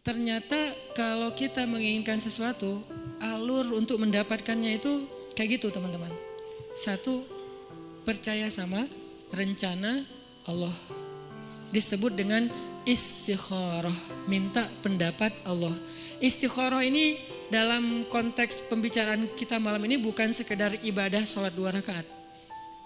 Ternyata kalau kita menginginkan sesuatu, alur untuk mendapatkannya itu kayak gitu teman-teman. Satu, percaya sama rencana Allah. Disebut dengan istikharah, minta pendapat Allah. Istikharah ini dalam konteks pembicaraan kita malam ini bukan sekedar ibadah sholat 2 rakaat.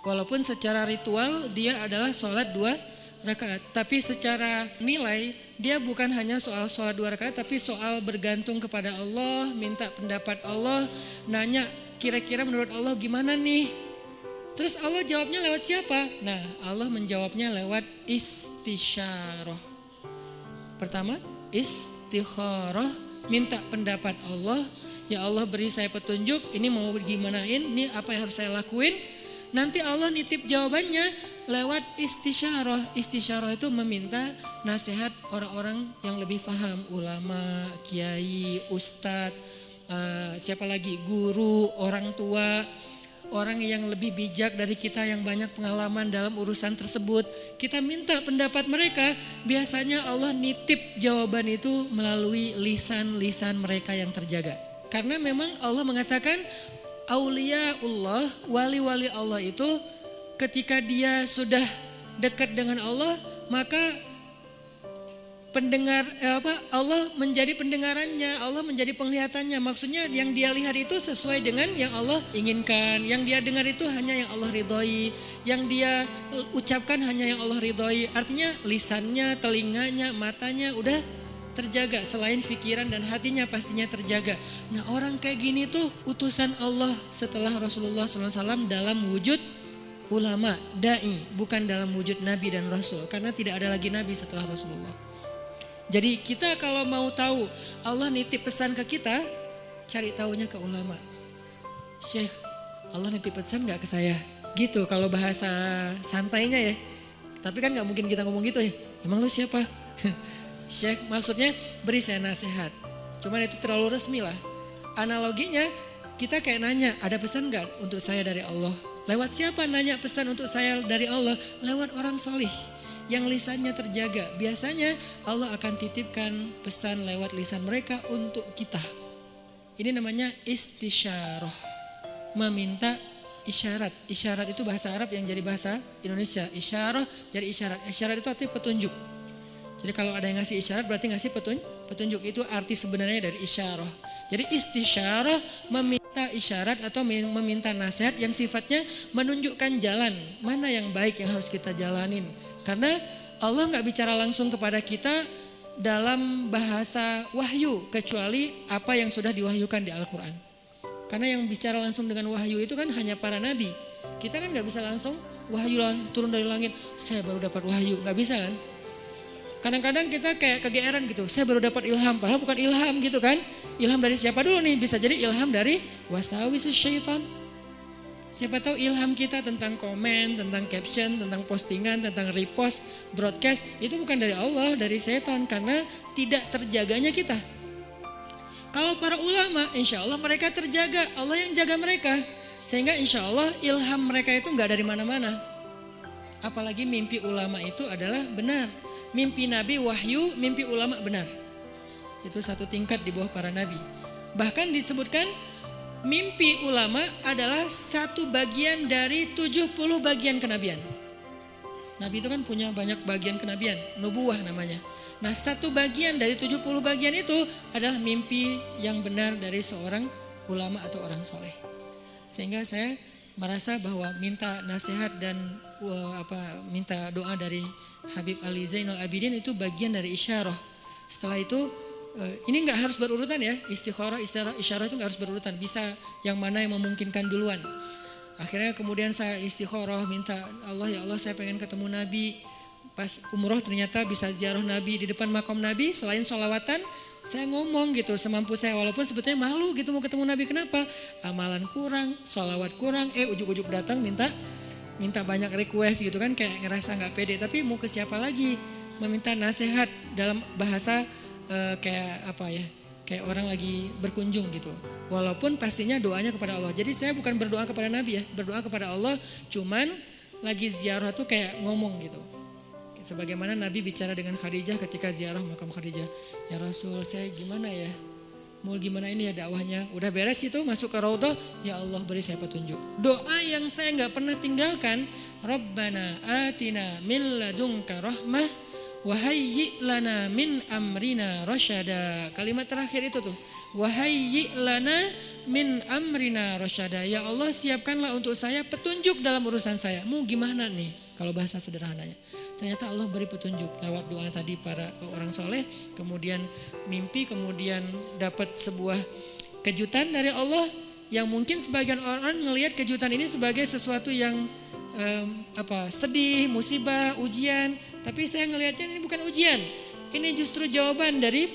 Walaupun secara ritual dia adalah sholat 2 rakaat, tapi secara nilai dia bukan hanya soal sholat 2 rakaat, tapi soal bergantung kepada Allah, minta pendapat Allah, nanya kira-kira menurut Allah gimana nih. Terus Allah jawabnya lewat siapa? Nah, Allah menjawabnya lewat istisyarah. Pertama, istikharah, minta pendapat Allah. Ya Allah, beri saya petunjuk, ini mau gimanain, ini apa yang harus saya lakuin. Nanti Allah nitip jawabannya lewat istisyarah. Istisyarah itu meminta nasihat orang-orang yang lebih paham, ulama, kiai, ustadz, siapa lagi, guru, orang tua, orang yang lebih bijak dari kita yang banyak pengalaman dalam urusan tersebut. Kita minta pendapat mereka, biasanya Allah nitip jawaban itu melalui lisan-lisan mereka yang terjaga. Karena memang Allah mengatakan auliaullah, wali-wali Allah itu ketika dia sudah dekat dengan Allah, maka Allah menjadi pendengarannya, Allah menjadi penglihatannya. Maksudnya yang dia lihat itu sesuai dengan yang Allah inginkan, yang dia dengar itu hanya yang Allah ridhoi, yang dia ucapkan hanya yang Allah ridhoi. Artinya lisannya, telinganya, matanya udah terjaga, selain pikiran dan hatinya pastinya terjaga. Nah, orang kayak gini tuh utusan Allah setelah Rasulullah SAW dalam wujud ulama, da'i, bukan dalam wujud nabi dan rasul, karena tidak ada lagi nabi setelah Rasulullah. Jadi kita kalau mau tahu Allah nitip pesan ke kita, cari tahunya ke ulama. Syekh, Allah nitip pesan gak ke saya? Gitu kalau bahasa santainya ya. Tapi kan gak mungkin kita ngomong gitu ya. Emang lu siapa? Syekh, maksudnya beri saya nasihat. Cuman itu terlalu resmi lah. Analoginya kita kayak nanya, ada pesan gak untuk saya dari Allah? Lewat siapa nanya pesan untuk saya dari Allah? Lewat orang solih yang lisannya terjaga. Biasanya Allah akan titipkan pesan lewat lisan mereka untuk kita. Ini namanya istisyarah, meminta isyarat. Isyarat itu bahasa Arab yang jadi bahasa Indonesia. Isyarah jadi isyarat. Isyarat itu artinya petunjuk. Jadi kalau ada yang ngasih isyarat berarti ngasih petunjuk. Itu arti sebenarnya dari isyarah. Jadi istisyarah meminta isyarat atau meminta nasihat yang sifatnya menunjukkan jalan mana yang baik yang harus kita jalanin. Karena Allah gak bicara langsung kepada kita dalam bahasa wahyu kecuali apa yang sudah diwahyukan di Al-Quran. Karena yang bicara langsung dengan wahyu itu kan hanya para nabi. Kita kan gak bisa langsung wahyu turun dari langit, saya baru dapat wahyu, gak bisa kan. Kadang-kadang kita kayak kegeeran gitu, saya baru dapat ilham, padahal bukan ilham gitu kan. Ilham dari siapa dulu nih? Bisa jadi ilham dari wasawisus syaitan. Siapa tahu ilham kita tentang komen, tentang caption, tentang postingan, tentang repost, broadcast, itu bukan dari Allah, dari setan, karena tidak terjaganya kita. Kalau para ulama, insya Allah mereka terjaga, Allah yang jaga mereka. Sehingga insya Allah ilham mereka itu gak dari mana-mana. Apalagi mimpi ulama itu adalah benar. Mimpi Nabi wahyu, mimpi ulama benar. Itu satu tingkat di bawah para Nabi. Bahkan disebutkan mimpi ulama adalah satu bagian dari 70 bagian kenabian. Nabi itu kan punya banyak bagian kenabian, nubuwah namanya. Nah, satu bagian dari 70 bagian itu adalah mimpi yang benar dari seorang ulama atau orang soleh. Sehingga saya merasa bahwa minta nasihat dan minta doa dari Habib Ali Zainal Abidin itu bagian dari isyarah. Setelah itu ini nggak harus berurutan ya, istikharah, isyarah itu nggak harus berurutan. Bisa yang mana yang memungkinkan duluan. Akhirnya kemudian saya istikharah, minta Allah, ya Allah saya pengen ketemu Nabi. Pas umroh ternyata bisa ziarah Nabi di depan makam Nabi. Selain sholawatan, saya ngomong gitu semampu saya. Walaupun sebetulnya malu gitu mau ketemu Nabi. Kenapa? Amalan kurang, sholawat kurang. Ujuk-ujuk datang minta banyak request gitu kan, kayak ngerasa nggak pede. Tapi mau ke siapa lagi? Meminta nasihat dalam bahasa kayak apa ya? Kayak orang lagi berkunjung gitu. Walaupun pastinya doanya kepada Allah. Jadi saya bukan berdoa kepada Nabi ya, berdoa kepada Allah. Cuman lagi ziarah tuh kayak ngomong gitu. Sebagaimana Nabi bicara dengan Khadijah ketika ziarah makam Khadijah. Ya Rasul, saya gimana ya? Mau gimana ini ya dakwahnya? Udah beres itu masuk ke Raudhah, ya Allah beri saya petunjuk. Doa yang saya gak pernah tinggalkan, Rabbana atina min ladunka rahmah wa hayyi' lana min amrina rasyada. Kalimat terakhir itu tuh. Wa hayyi' lana min amrina rasyada. Ya Allah siapkanlah untuk saya petunjuk dalam urusan saya. Mau gimana nih kalau bahasa sederhananya? Ternyata Allah beri petunjuk lewat doa tadi para orang soleh, kemudian mimpi, kemudian dapat sebuah kejutan dari Allah yang mungkin sebagian orang melihat kejutan ini sebagai sesuatu yang sedih, musibah, ujian. Tapi saya ngelihatnya ini bukan ujian, ini justru jawaban dari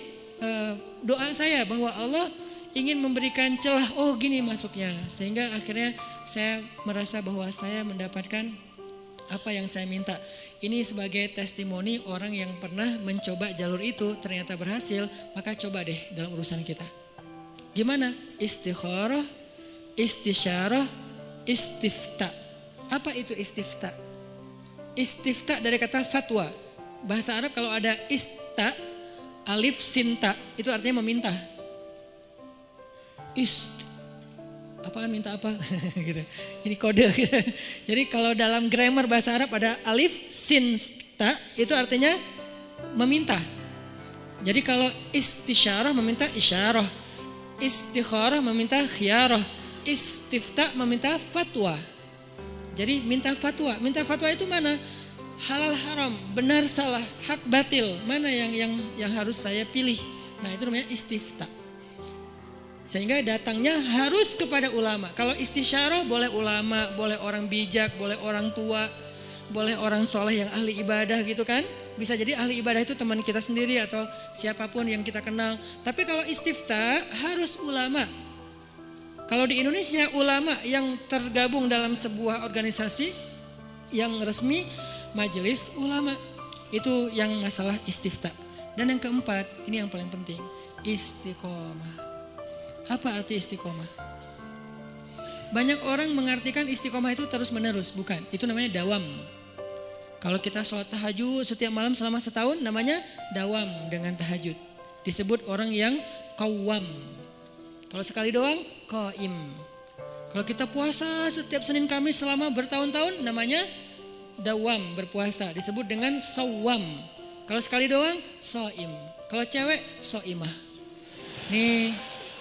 doa saya bahwa Allah ingin memberikan celah. Oh gini masuknya, sehingga akhirnya saya merasa bahwa saya mendapatkan apa yang saya minta. Ini sebagai testimoni orang yang pernah mencoba jalur itu ternyata berhasil, maka coba deh dalam urusan kita. Gimana? Istikharah, istisyarah, istifta. Apa itu istifta? Istifta dari kata fatwa. Bahasa Arab kalau ada ista, alif sinta, itu artinya meminta. Apaan minta apa gitu. Ini kode gitu. Jadi kalau dalam grammar bahasa Arab ada alif sin ta, itu artinya meminta. Jadi kalau istisyarah meminta isyarah, istikharah meminta khiyarah, istifta meminta fatwa. Jadi minta fatwa. Minta fatwa itu mana? Halal haram, benar salah, hak batil, mana yang harus saya pilih. Nah itu namanya istifta. Sehingga datangnya harus kepada ulama. Kalau istisyarah boleh ulama, boleh orang bijak, boleh orang tua, boleh orang soleh yang ahli ibadah gitu kan. Bisa jadi ahli ibadah itu teman kita sendiri atau siapapun yang kita kenal. Tapi kalau istifta harus ulama. Kalau di Indonesia ulama yang tergabung dalam sebuah organisasi yang resmi, majelis ulama. Itu yang masalah istifta. Dan yang keempat, ini yang paling penting, istiqomah. Apa arti istiqomah? Banyak orang mengartikan istiqomah itu terus menerus, bukan. Itu namanya dawam. Kalau kita sholat tahajud setiap malam selama setahun namanya dawam dengan tahajud. Disebut orang yang qawwam. Kalau sekali doang, qaim. Kalau kita puasa setiap Senin Kamis selama bertahun-tahun namanya dawam, berpuasa. Disebut dengan sawam. Kalau sekali doang, soim. Kalau cewek, soimah. Nih,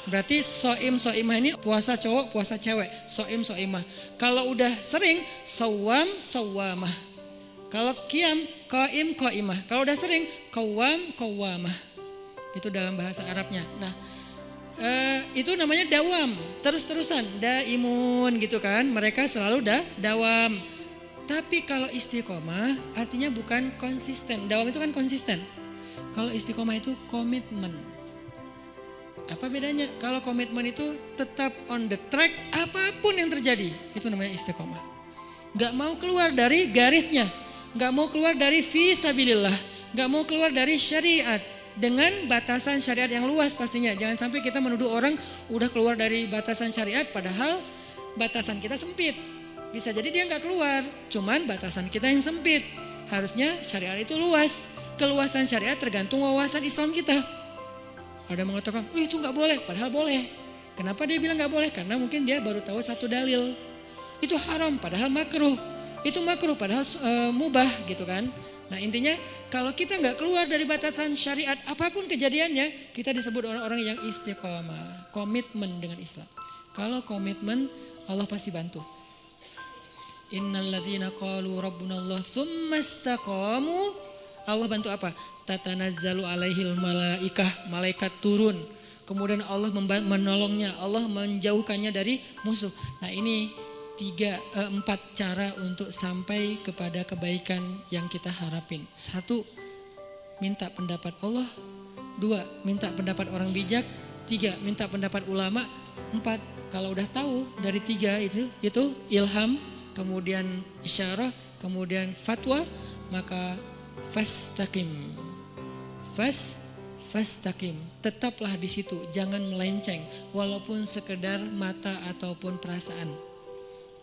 berarti soimah ini puasa cowok, puasa cewek. Soimah. Kalau udah sering, sawamah. Kalau qiyam, qaimah. Kalau udah sering, qawwamah. Itu dalam bahasa Arabnya. Nah, itu namanya dawam, terus-terusan, daimun gitu kan. Mereka selalu dawam. Tapi kalau istiqomah artinya bukan konsisten. Dawam itu kan konsisten. Kalau istiqomah itu komitmen. Apa bedanya? Kalau komitmen itu tetap on the track apapun yang terjadi. Itu namanya istiqomah. Gak mau keluar dari garisnya. Gak mau keluar dari fisabilillah. Gak mau keluar dari syariat. Dengan batasan syariat yang luas pastinya. Jangan sampai kita menuduh orang udah keluar dari batasan syariat padahal batasan kita sempit. Bisa jadi dia gak keluar. Cuman batasan kita yang sempit. Harusnya syariat itu luas. Keluasan syariat tergantung wawasan Islam kita. Ada mengatakan, itu gak boleh, padahal boleh. Kenapa dia bilang gak boleh? Karena mungkin dia baru tahu satu dalil. Itu haram, padahal makruh. Itu makruh, padahal mubah gitu kan. Nah intinya kalau kita gak keluar dari batasan syariat apapun kejadiannya, kita disebut orang-orang yang istiqomah. Komitmen dengan Islam. Kalau komitmen, Allah pasti bantu. Innalladzina qalu rabbunallah tsumma istaqamu. Allah bantu apa? Tatanazzalu alaihil malaikah, malaikat turun. Kemudian Allah menolongnya, Allah menjauhkannya dari musuh. Nah ini 4 cara untuk sampai kepada kebaikan yang kita harapin. 1, minta pendapat Allah. 2, minta pendapat orang bijak. 3, minta pendapat ulama. 4, kalau udah tahu dari 3 itu ilham, kemudian isyarah, kemudian fatwa, maka fastaqim. Fastaqim. Tetaplah di situ, jangan melenceng walaupun sekedar mata ataupun perasaan.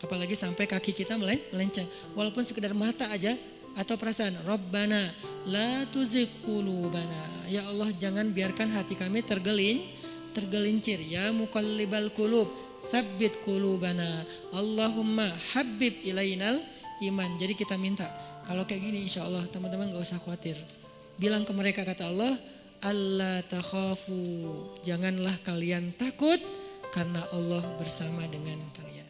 Apalagi sampai kaki kita melenceng. Walaupun sekedar mata aja Atau perasaan Rabbana la tuzigh qulubana. Ya Allah, jangan biarkan hati kami tergelincir. Ya muqallibal qulub tsabbit qulubana. Allahumma habib ilainal iman. Jadi kita minta kalau kayak gini, insya Allah teman-teman gak usah khawatir. Bilang ke mereka, kata Allah, Allah takhafu, janganlah kalian takut karena Allah bersama dengan kalian.